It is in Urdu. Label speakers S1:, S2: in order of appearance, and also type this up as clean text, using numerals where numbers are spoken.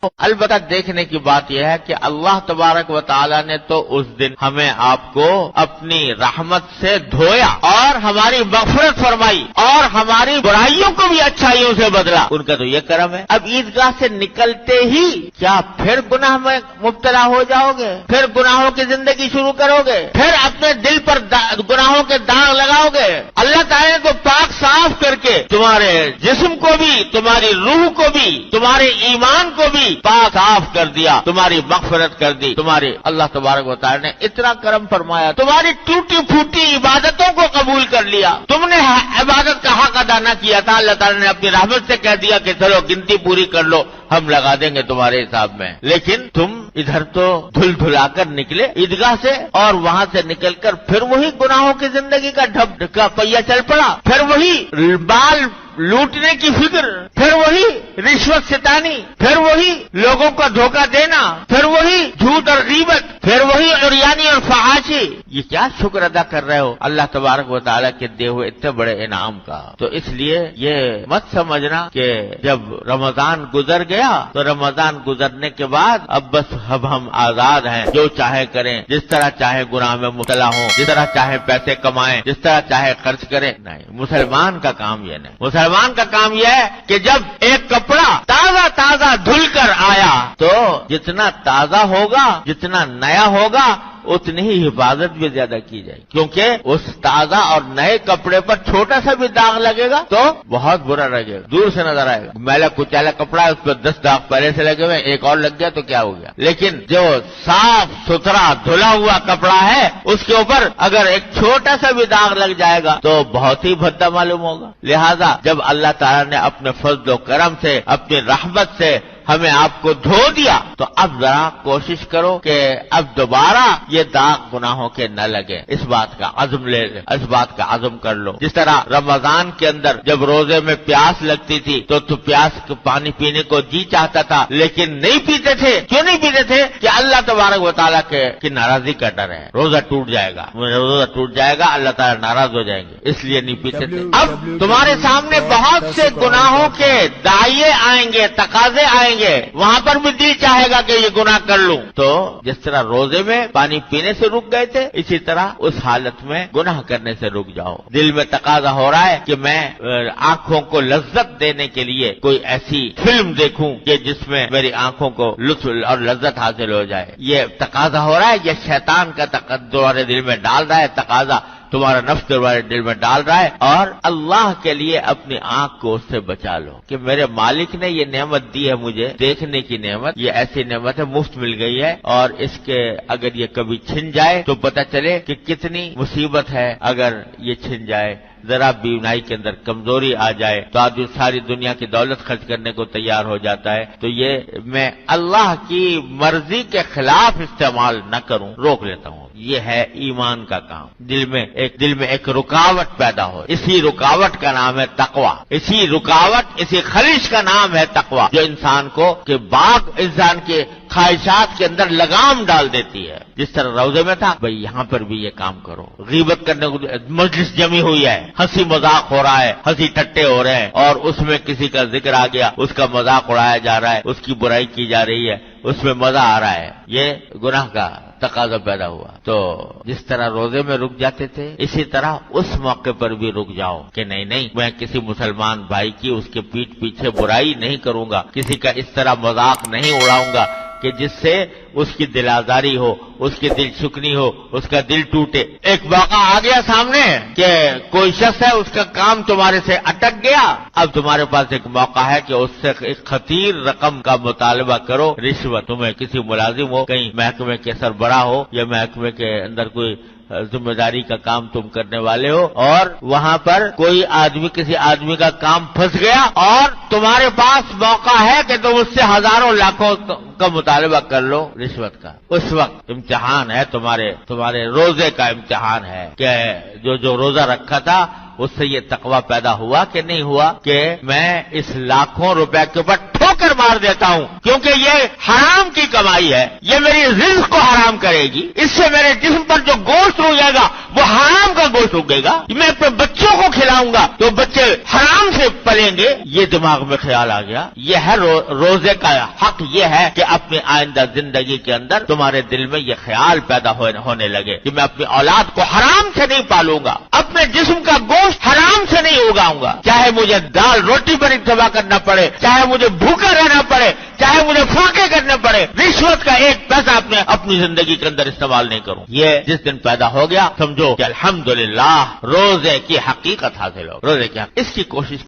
S1: البتہ دیکھنے کی بات یہ ہے کہ اللہ تبارک و تعالی نے تو اس دن ہمیں آپ کو اپنی رحمت سے دھویا اور ہماری مغفرت فرمائی اور ہماری برائیوں کو بھی اچھائیوں سے بدلا. ان کا تو یہ کرم ہے. اب عیدگاہ سے نکلتے ہی کیا پھر گناہ میں مبتلا ہو جاؤ گے؟ پھر گناہوں کی زندگی شروع کرو گے؟ پھر اپنے دل پر گناہوں کے داغ لگاؤ گے؟ اللہ تعالیٰ کو پاک صاف کر کے تمہارے جسم کو بھی، تمہاری روح کو بھی، تمہارے ایمان کو بھی پاک صاف کر دیا، تمہاری مغفرت کر دی. تمہاری اللہ تبارک و تعالی نے اتنا کرم فرمایا، تمہاری ٹوٹی پھوٹی عبادتوں کو قبول کر لیا. تم نے عبادت کا حق ادا نہ کیا تھا، اللہ تعالی نے اپنی رحمت سے کہہ دیا کہ چلو گنتی پوری کر لو، ہم لگا دیں گے تمہارے حساب میں. لیکن تم ادھر تو دھل دھلا کر نکلے عیدگاہ سے، اور وہاں سے نکل کر پھر وہی گناہوں کی زندگی کا ڈھب کا پہیا چل پڑا، پھر وہی بال لوٹنے کی فکر، پھر وہی رشوت ستانی، پھر وہی لوگوں کا دھوکہ دینا، پھر وہی جھوٹ اور غیبت، پھر وہی عریانی اور فحاشی. یہ کیا شکر ادا کر رہے ہو اللہ تبارک و تعالیٰ کے دیے ہوئے اتنے بڑے انعام کا؟ تو اس لیے یہ مت سمجھنا کہ جب رمضان گزر گیا تو رمضان گزرنے کے بعد اب بس ہم آزاد ہیں، جو چاہے کریں، جس طرح چاہے گناہ میں مبتلا ہوں، جس طرح چاہے پیسے کمائیں، جس طرح چاہے خرچ کریں. نہیں، مسلمان کا کام یہ نہیں. مسلمان کا کام یہ ہے کہ جب ایک کپڑا تازہ دھل کر آیا تو جتنا تازہ ہوگا، جتنا نیا ہوگا، اتنی ہی حفاظت بھی زیادہ کی جائے، کیونکہ اس تازہ اور نئے کپڑے پر چھوٹا سا بھی داغ لگے گا تو بہت برا لگے گا، دور سے نظر آئے گا. میلا کچیلا کپڑا ہے، اس پر 10 داغ پہلے سے لگے ہوئے، ایک اور لگ گیا تو کیا ہو گیا. لیکن جو صاف ستھرا دھلا ہوا کپڑا ہے، اس کے اوپر اگر ایک چھوٹا سا بھی داغ لگ جائے گا تو بہت ہی بھدا معلوم ہوگا. لہذا جب اللہ تعالیٰ نے اپنے فضل و کرم سے، اپنی رحمت سے ہمیں آپ کو دھو دیا تو اب ذرا کوشش کرو کہ اب دوبارہ یہ داغ گناہوں کے نہ لگے. اس بات کا عزم کر لو. جس طرح رمضان کے اندر جب روزے میں پیاس لگتی تھی تو پیاس کو پانی پینے کو جی چاہتا تھا، لیکن نہیں پیتے تھے. کیوں نہیں پیتے تھے؟ کہ اللہ تبارک و تعالیٰ کی ناراضی کا ڈر ہے، روزہ ٹوٹ جائے گا، اللہ تعالیٰ ناراض ہو جائیں گے، اس لیے نہیں پیتے تھے. اب تمہارے سامنے بہت سے گناہوں کے دائیں آئیں گے، تقاضے آئیں گے، وہاں پر بھی دل چاہے گا کہ یہ گناہ کر لوں. تو جس طرح روزے میں پانی پینے سے رک گئے تھے، اسی طرح اس حالت میں گناہ کرنے سے رک جاؤ. دل میں تقاضا ہو رہا ہے کہ میں آنکھوں کو لذت دینے کے لیے کوئی ایسی فلم دیکھوں کہ جس میں میری آنکھوں کو لطف اور لذت حاصل ہو جائے. یہ تقاضا ہو رہا ہے، یہ شیطان کا تمہارے دل میں ڈال رہا ہے تقاضا، تمہارا نفس تمہارے دل میں ڈال رہا ہے. اور اللہ کے لیے اپنی آنکھ کو اس سے بچا لو کہ میرے مالک نے یہ نعمت دی ہے مجھے دیکھنے کی نعمت، یہ ایسی نعمت ہے، مفت مل گئی ہے، اور اس کے اگر یہ کبھی چھن جائے تو پتہ چلے کہ کتنی مصیبت ہے. اگر یہ چھن جائے، ذرا بینائی کے اندر کمزوری آ جائے تو آدمی ساری دنیا کی دولت خرچ کرنے کو تیار ہو جاتا ہے. تو یہ میں اللہ کی مرضی کے خلاف استعمال نہ کروں، روک لیتا ہوں. یہ ہے ایمان کا کام. دل میں ایک رکاوٹ پیدا ہو، اسی رکاوٹ کا نام ہے تقویٰ. اسی خلش کا نام ہے تقویٰ، جو انسان کو کہ باغ انسان کے خواہشات کے اندر لگام ڈال دیتی ہے. جس طرح روزے میں تھا، بھئی یہاں پر بھی یہ کام کرو. غیبت کرنے کو مجلس جمی ہوئی ہے، ہنسی مذاق ہو رہا ہے، ہنسی ٹٹے ہو رہے ہیں، اور اس میں کسی کا ذکر آ گیا، اس کا مذاق اڑایا جا رہا ہے، اس کی برائی کی جا رہی ہے، اس میں مزہ آ رہا ہے. یہ گناہ کا تقاضا پیدا ہوا. تو جس طرح روزے میں رک جاتے تھے، اسی طرح اس موقع پر بھی رک جاؤ کہ نہیں میں کسی مسلمان بھائی کی اس کے پیٹھ پیچھے برائی نہیں کروں گا، کسی کا اس طرح مذاق نہیں اڑاؤں گا کہ جس سے اس کی دل آزاری ہو، اس کی دل شکنی ہو، اس کا دل ٹوٹے. ایک موقع آ گیا سامنے کہ کوئی شخص ہے، اس کا کام تمہارے سے اٹک گیا، اب تمہارے پاس ایک موقع ہے کہ اس سے ایک خطیر رقم کا مطالبہ کرو، رشوت. تمہیں کسی ملازم ہو، کہیں محکمے کے سربراہ ہو یا محکمے کے اندر کوئی ذمہ داری کا کام تم کرنے والے ہو، اور وہاں پر کوئی آدمی کسی آدمی کا کام پھنس گیا اور تمہارے پاس موقع ہے کہ تم اس سے ہزاروں لاکھوں کا مطالبہ کر لو رشوت کا. اس وقت امتحان ہے، تمہارے روزے کا امتحان ہے کہ جو روزہ رکھا تھا اس سے یہ تقویٰ پیدا ہوا کہ نہیں ہوا کہ میں اس لاکھوں روپے کے اوپر ٹھوکر مار دیتا ہوں، کیونکہ یہ حرام کی کمائی ہے، یہ میری رزق کو حرام کرے گی، اس سے میرے جسم پر جو گوشت روئے گا وہ حرام کا گوشت اگے گا، میں اپنے بچوں کو کھلاؤں گا تو بچے حرام سے پلیں گے، یہ دماغ میں خیال آ گیا۔ یہ ہے روزے کا حق، یہ ہے کہ اپنی آئندہ زندگی کے اندر تمہارے دل میں یہ خیال پیدا ہونے لگے کہ میں اپنی اولاد کو حرام سے نہیں پالوں گا، اپنے جسم کا گوشت حرام سے نہیں اگاؤں گا، چاہے مجھے دال روٹی پر اتباع کرنا پڑے، چاہے مجھے بھوکا رہنا پڑے، چاہے مجھے فاقے کرنے پڑے، رشوت کا ایک پیسہ اپنی زندگی کے اندر استعمال نہیں کروں۔ یہ جس دن پیدا ہو گیا سمجھو کہ الحمدللہ روزے کی حقیقت حاصل ہو، روزے کی اس کی کوشش